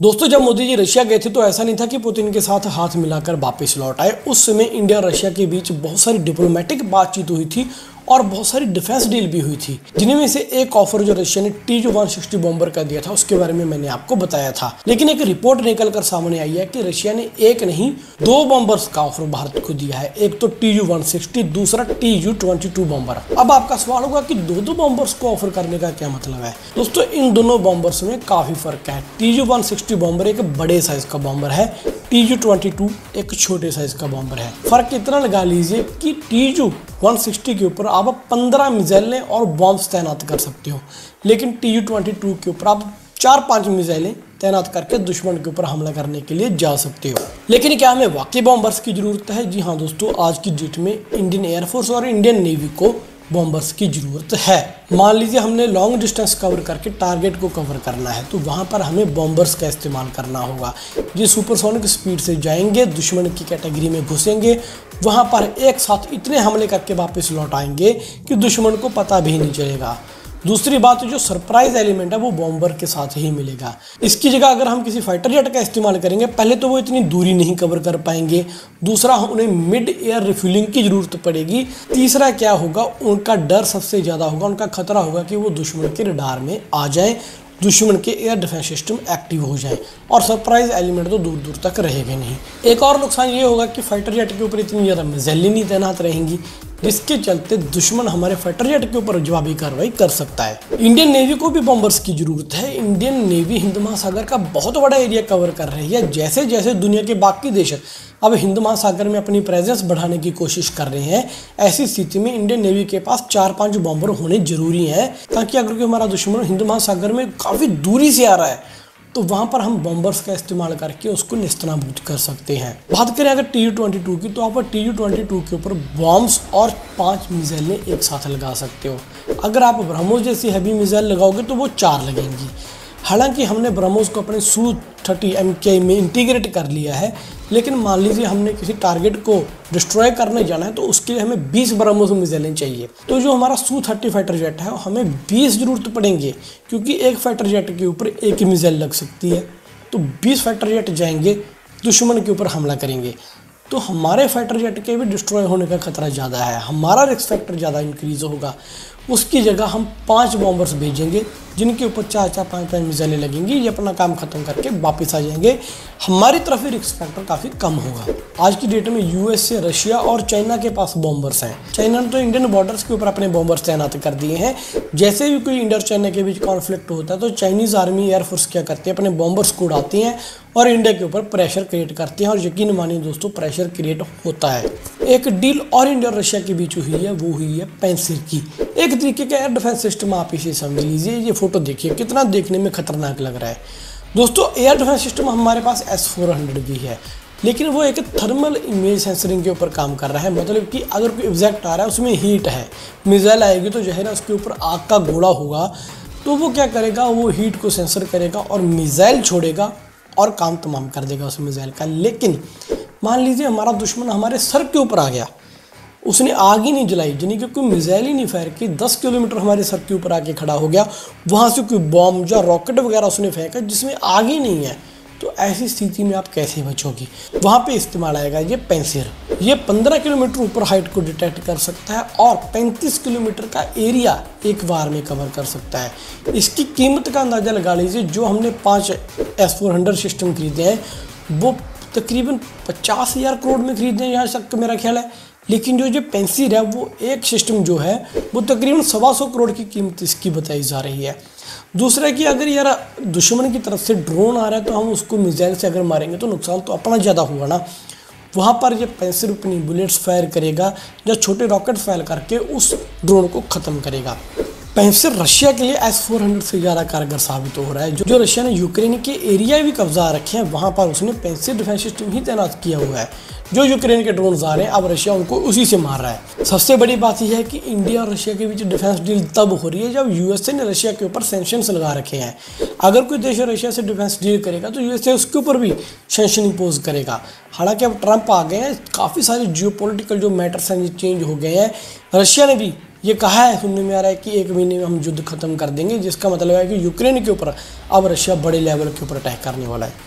दोस्तों, जब मोदी जी रशिया गए थे तो ऐसा नहीं था कि पुतिन के साथ हाथ मिलाकर वापस लौट आए। उस समय इंडिया और रशिया के बीच बहुत सारी डिप्लोमेटिक बातचीत हुई थी और बहुत सारी डिफेंस डील भी हुई थी, जिनमें से एक ऑफर जो रशिया ने TU-160 बॉम्बर का दिया था उसके बारे में मैंने आपको बताया था। लेकिन एक रिपोर्ट निकलकर सामने आई है कि रशिया ने एक नहीं दो बॉम्बर्स का ऑफर भारत को दिया है। एक तो TU-160, दूसरा TU-22 बॉम्बर। अब आपका सवाल होगा कि दो बॉम्बर्स को ऑफर करने का क्या मतलब है। दोस्तों, इन दोनों बॉम्बर्स में काफी फर्क है। TU-160 बॉम्बर एक बड़े साइज का बॉम्बर है, TU-22 एक छोटे साइज का बॉम्बर है। फर्क इतना लगा लीजिए कि TU-160 के ऊपर आप 15 मिसाइलें और बॉम्ब्स तैनात कर सकते हो, लेकिन TU-22 के ऊपर आप 4-5 मिसाइलें तैनात करके दुश्मन के ऊपर हमला करने के लिए जा सकते हो। लेकिन क्या हमें वाकई बॉम्बर्स की जरूरत है? जी हाँ दोस्तों, आज की डेट में इंडियन एयरफोर्स और इंडियन नेवी को बॉम्बर्स की जरूरत है। मान लीजिए हमने लॉन्ग डिस्टेंस कवर करके टारगेट को कवर करना है, तो वहां पर हमें बॉम्बर्स का इस्तेमाल करना होगा। ये सुपरसोनिक स्पीड से जाएंगे, दुश्मन की कैटेगरी में घुसेंगे, वहां पर एक साथ इतने हमले करके वापस लौट आएंगे कि दुश्मन को पता भी नहीं चलेगा। दूसरी बात, जो सरप्राइज एलिमेंट है वो बॉम्बर के साथ ही मिलेगा। इसकी जगह अगर हम किसी फाइटर जेट का इस्तेमाल करेंगे, पहले तो वो इतनी दूरी नहीं कवर कर पाएंगे, दूसरा उन्हें मिड एयर रिफ्यूलिंग की जरूरत पड़ेगी, तीसरा क्या होगा, उनका डर सबसे ज़्यादा होगा, उनका खतरा होगा कि वो दुश्मन के रडार में आ जाएं, दुश्मन के एयर डिफेंस सिस्टम एक्टिव हो जाए, और सरप्राइज एलिमेंट तो दूर दूर तक रहेगा नहीं। एक और नुकसान ये होगा कि फाइटर जेट के ऊपर इतनी ज़्यादा मिसाइलें नहीं तैनात रहेंगी, जिसके चलते दुश्मन हमारे फाइटर जेट के ऊपर जवाबी कार्रवाई कर सकता है। इंडियन नेवी को भी बॉम्बर्स की जरूरत है। इंडियन नेवी हिंद महासागर का बहुत बड़ा एरिया कवर कर रही है। जैसे जैसे दुनिया के बाकी देश अब हिंद महासागर में अपनी प्रेजेंस बढ़ाने की कोशिश कर रहे हैं, ऐसी स्थिति में इंडियन नेवी के पास 4-5 बॉम्बर होने जरूरी हैं, ताकि अगर कोई हमारा दुश्मन हिंद महासागर में काफ़ी दूरी से आ रहा है तो वहां पर हम बॉम्बर्स का इस्तेमाल करके उसको नेस्तनाबूद कर सकते हैं। बात करें अगर TU-22 की, तो आप TU-22 के ऊपर बॉम्ब्स और 5 मिसाइलें एक साथ लगा सकते हो। अगर आप ब्रह्मोस जैसी हैवी मिसाइल लगाओगे तो वो 4 लगेंगी। हालांकि हमने ब्रह्मोस को अपने Su-30 MK में इंटीग्रेट कर लिया है, लेकिन मान लीजिए हमने किसी टारगेट को डिस्ट्रॉय करने जाना है तो उसके लिए हमें 20 ब्रह्मोस मिसाइलें चाहिए। तो जो हमारा Su-30 फाइटर जेट है हमें 20 जरूरत पड़ेंगे, क्योंकि एक फाइटर जेट के ऊपर एक ही मिसाइल लग सकती है। तो 20 फाइटर जेट जाएंगे, दुश्मन के ऊपर हमला करेंगे, तो हमारे फाइटर जेट के भी डिस्ट्रॉय होने का खतरा ज़्यादा है, हमारा रिस्क फैक्टर ज़्यादा इंक्रीज होगा। उसकी जगह हम 5 बॉम्बर्स भेजेंगे जिनके ऊपर 4-4, 5-5 मिसाइलें लगेंगी, ये अपना काम खत्म करके वापस आ जाएंगे। हमारी तरफ ही रिस्क फैक्टर काफ़ी कम होगा। आज की डेट में USA, रशिया और चाइना के पास बॉम्बर्स हैं। चाइना ने तो इंडियन बॉर्डर्स के ऊपर अपने बॉम्बर्स तैनात कर दिए हैं। जैसे भी कोई इंडिया और चाइना के बीच कॉन्फ्लिक्ट होता है तो चाइनीज़ आर्मी एयरफोर्स क्या करती है, अपने बॉम्बर्स को उड़ाती हैं और इंडिया के ऊपर प्रेशर क्रिएट करते हैं, और यकीन मानिए दोस्तों प्रेशर क्रिएट होता है। एक डील और इंडिया और रशिया के बीच हुई है, वो हुई है पेंसिर की। एक तरीके का एयर डिफेंस सिस्टम आप इसे समझ लीजिए। ये फोटो देखिए, कितना देखने में खतरनाक लग रहा है। दोस्तों, एयर डिफेंस सिस्टम हमारे पास S-400 भी है, लेकिन वो एक थर्मल इमेज सेंसरिंग के ऊपर काम कर रहा है। मतलब कि अगर कोई ऑब्जेक्ट आ रहा है उसमें हीट है, मिसाइल आएगी तो ज़ाहिर है उसके ऊपर आग का गोला होगा, तो वो क्या करेगा, वो हीट को सेंसर करेगा और मिसाइल छोड़ेगा और काम तमाम कर देगा उस मिसाइल का। लेकिन मान लीजिए हमारा दुश्मन हमारे सर के ऊपर आ गया, उसने आग ही नहीं जलाई, यानी कि कोई मिसाइल ही नहीं फायर की, 10 किलोमीटर हमारे सर के ऊपर आके खड़ा हो गया, वहाँ से कोई बॉम्ब या रॉकेट वगैरह उसने फेंका जिसमें आग ही नहीं है, तो ऐसी स्थिति में आप कैसे बचोगे? वहाँ पे इस्तेमाल आएगा ये पेंसिर। ये 15 किलोमीटर ऊपर हाइट को डिटेक्ट कर सकता है और 35 किलोमीटर का एरिया एक बार में कवर कर सकता है। इसकी कीमत का अंदाज़ा लगा लीजिए, जो हमने 5 S-400 सिस्टम खरीदे हैं वो तकरीबन 50,000 करोड़ में खरीदे हैं, यहाँ तक मेरा ख्याल है। लेकिन जो पेंसिर है वो एक सिस्टम जो है वो तकरीबन 125 करोड़ की कीमत इसकी बताई जा रही है। दूसरा कि अगर यार दुश्मन की तरफ से ड्रोन आ रहा है तो हम उसको मिसाइल से अगर मारेंगे तो नुकसान तो अपना ज़्यादा होगा ना। वहाँ पर ये पेंसिर अपनी बुलेट्स फायर करेगा या छोटे रॉकेट फायर करके उस ड्रोन को ख़त्म करेगा। पेंसिर रशिया के लिए S-400 से ज़्यादा कारगर साबित हो रहा है। जो रशिया ने यूक्रेन के एरिया भी कब्जा रखे हैं, वहाँ पर उसने पेंसिर डिफेंस सिस्टम ही तैनात किया हुआ है। जो यूक्रेन के ड्रोन आ रहे हैं अब रशिया उनको उसी से मार रहा है। सबसे बड़ी बात यह है कि इंडिया और रशिया के बीच डिफेंस डील तब हो रही है जब USA ने रशिया के ऊपर सैंक्शंस लगा रखे हैं। अगर कोई देश रशिया से डिफेंस डील करेगा तो USA उसके ऊपर भी सैंक्शन इम्पोज करेगा। हालांकि अब ट्रंप आ गए हैं, काफ़ी सारे जियोपॉलिटिकल जो मैटर्स हैं चेंज हो गए हैं। रशिया ने भी ये कहा है, सुनने में आ रहा है कि 1 महीने में हम युद्ध खत्म कर देंगे, जिसका मतलब है कि यूक्रेन के ऊपर अब रशिया बड़े लेवल के ऊपर अटैक करने वाला है।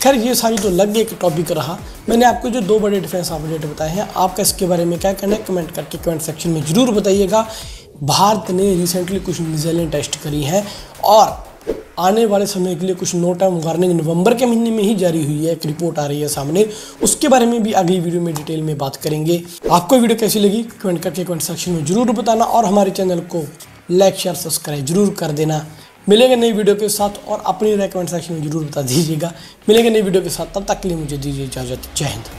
खैर ये सारी तो अलग एक टॉपिक रहा। मैंने आपको जो 2 बड़े डिफेंस अपडेट बताए हैं, आपका इसके बारे में क्या कहना है कमेंट करके कमेंट सेक्शन में ज़रूर बताइएगा। भारत ने रिसेंटली कुछ मिसाइलें टेस्ट करी हैं और आने वाले समय के लिए कुछ नो टाइम वार्निंग नवंबर के महीने में ही जारी हुई है, एक रिपोर्ट आ रही है सामने, उसके बारे में भी अगली वीडियो में डिटेल में बात करेंगे। आपको वीडियो कैसी लगी कमेंट करके कमेंट सेक्शन में जरूर बताना और हमारे चैनल को लाइक शेयर सब्सक्राइब जरूर कर देना। मिलेंगे नई वीडियो के साथ और अपनी राय कमेंट सेक्शन में जरूर बता दीजिएगा। मिलेंगे नई वीडियो के साथ, तब तक के लिए मुझे दीजिए इजाज़त। जय हिंद।